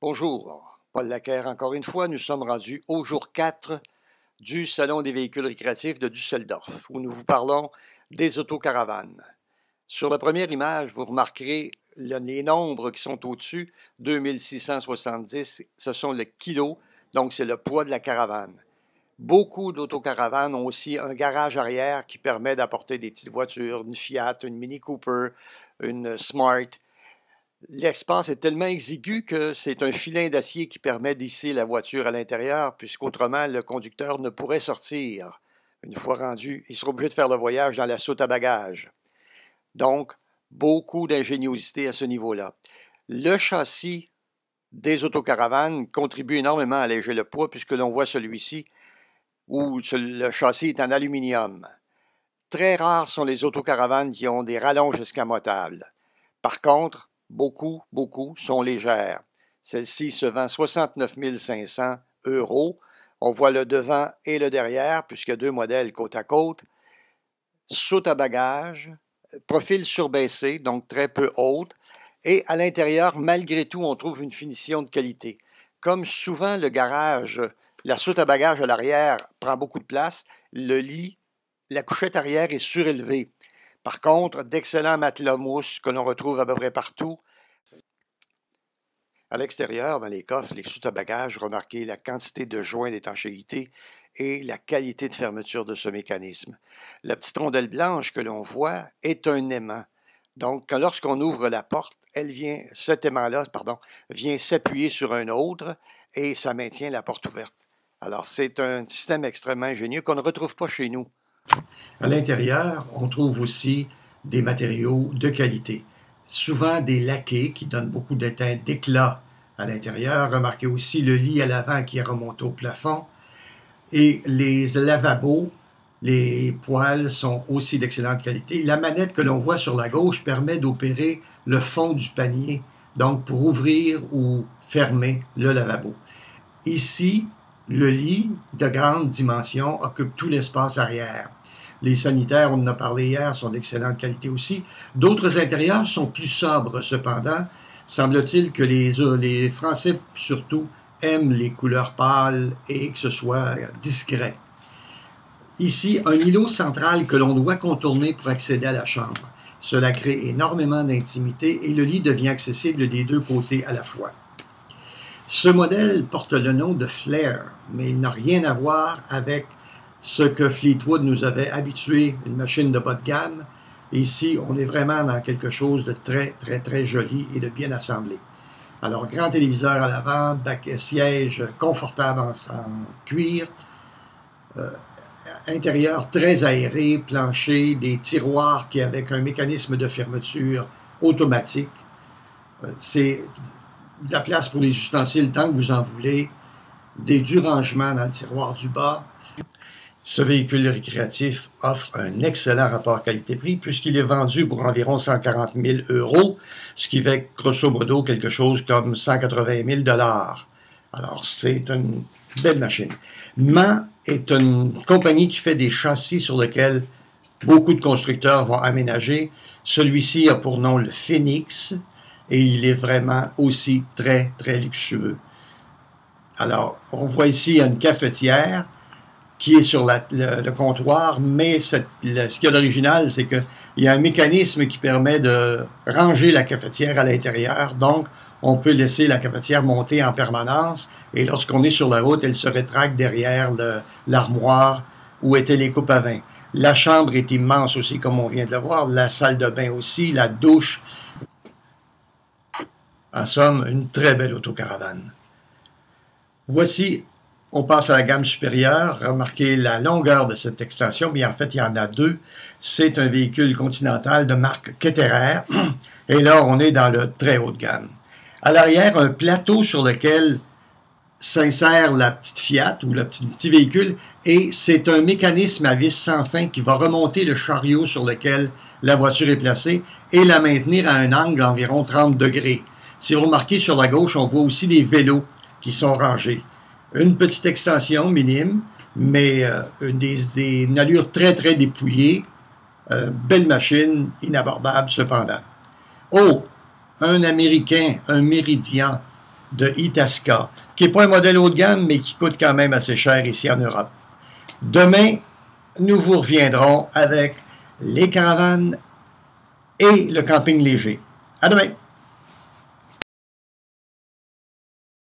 Bonjour, Paul Laquer encore une fois. Nous sommes rendus au jour 4 du Salon des véhicules récréatifs de Düsseldorf, où nous vous parlons des autocaravanes. Sur la première image, vous remarquerez les nombres qui sont au-dessus, 2670, ce sont le kilo, donc c'est le poids de la caravane. Beaucoup d'autocaravanes ont aussi un garage arrière qui permet d'apporter des petites voitures, une Fiat, une Mini Cooper, une Smart. L'espace est tellement exigu que c'est un filin d'acier qui permet d'hisser la voiture à l'intérieur, puisqu'autrement le conducteur ne pourrait sortir. Une fois rendu, il sera obligé de faire le voyage dans la soute à bagages. Donc, beaucoup d'ingéniosité à ce niveau-là. Le châssis des autocaravanes contribue énormément à alléger le poids, puisque l'on voit celui-ci, où le châssis est en aluminium. Très rares sont les autocaravanes qui ont des rallonges escamotables. Par contre, beaucoup sont légères. Celle-ci se vend 69 500 €. On voit le devant et le derrière, puisqu'il y a deux modèles côte à côte. Soute à bagages, profil surbaissé, donc très peu haute. Et à l'intérieur, malgré tout, on trouve une finition de qualité. Comme souvent le garage, la soute à bagages à l'arrière prend beaucoup de place, le lit, la couchette arrière est surélevée. Par contre, d'excellents matelas mousse que l'on retrouve à peu près partout. À l'extérieur, dans les coffres, les soutes à bagages, remarquez la quantité de joints d'étanchéité et la qualité de fermeture de ce mécanisme. La petite rondelle blanche que l'on voit est un aimant. Donc, lorsqu'on ouvre la porte, cet aimant-là, vient s'appuyer sur un autre et ça maintient la porte ouverte. Alors, c'est un système extrêmement ingénieux qu'on ne retrouve pas chez nous. À l'intérieur, on trouve aussi des matériaux de qualité. Souvent des laqués qui donnent beaucoup d'éclat à l'intérieur. Remarquez aussi le lit à l'avant qui est remonté au plafond. Et les lavabos, les poêles sont aussi d'excellente qualité. La manette que l'on voit sur la gauche permet d'opérer le fond du panier, donc pour ouvrir ou fermer le lavabo. Ici, le lit de grande dimension occupe tout l'espace arrière. Les sanitaires, on en a parlé hier, sont d'excellente qualité aussi. D'autres intérieurs sont plus sobres cependant. Semble-t-il que les Français surtout aiment les couleurs pâles et que ce soit discret. Ici, un îlot central que l'on doit contourner pour accéder à la chambre. Cela crée énormément d'intimité et le lit devient accessible des deux côtés à la fois. Ce modèle porte le nom de Flare, mais il n'a rien à voir avec ce que Fleetwood nous avait habitué, une machine de bas de gamme. Ici, on est vraiment dans quelque chose de très joli et de bien assemblé. Alors, grand téléviseur à l'avant, siège confortable en cuir, intérieur très aéré, plancher, des tiroirs avec un mécanisme de fermeture automatique. C'est de la place pour les ustensiles tant que vous en voulez, du rangement dans le tiroir du bas. Ce véhicule récréatif offre un excellent rapport qualité-prix puisqu'il est vendu pour environ 140 000 €, ce qui fait grosso modo quelque chose comme 180 000 $. Alors, c'est une belle machine. MAN est une compagnie qui fait des châssis sur lesquels beaucoup de constructeurs vont aménager. Celui-ci a pour nom le Phoenix et il est vraiment aussi très luxueux. Alors, on voit ici une cafetière qui est sur le comptoir, mais ce qu'il y a d'original, c'est qu'il y a un mécanisme qui permet de ranger la cafetière à l'intérieur. Donc, on peut laisser la cafetière monter en permanence et lorsqu'on est sur la route, elle se rétracte derrière l'armoire où étaient les coupes à vin. La chambre est immense aussi, comme on vient de le voir, la salle de bain aussi, la douche. En somme, une très belle autocaravane. Voici, on passe à la gamme supérieure. Remarquez la longueur de cette extension, mais en fait, il y en a deux. C'est un véhicule continental de marque Ketterer. Et là, on est dans le très haut de gamme. À l'arrière, un plateau sur lequel s'insère la petite Fiat ou le petit véhicule. Et c'est un mécanisme à vis sans fin qui va remonter le chariot sur lequel la voiture est placée et la maintenir à un angle d'environ 30 degrés. Si vous remarquez sur la gauche, on voit aussi des vélos qui sont rangés. Une petite extension minime, mais une allure très dépouillée. Belle machine, inabordable cependant. Oh, un Américain, un Méridien, de Itasca, qui n'est pas un modèle haut de gamme, mais qui coûte quand même assez cher ici en Europe. Demain, nous vous reviendrons avec les caravanes et le camping léger. À demain!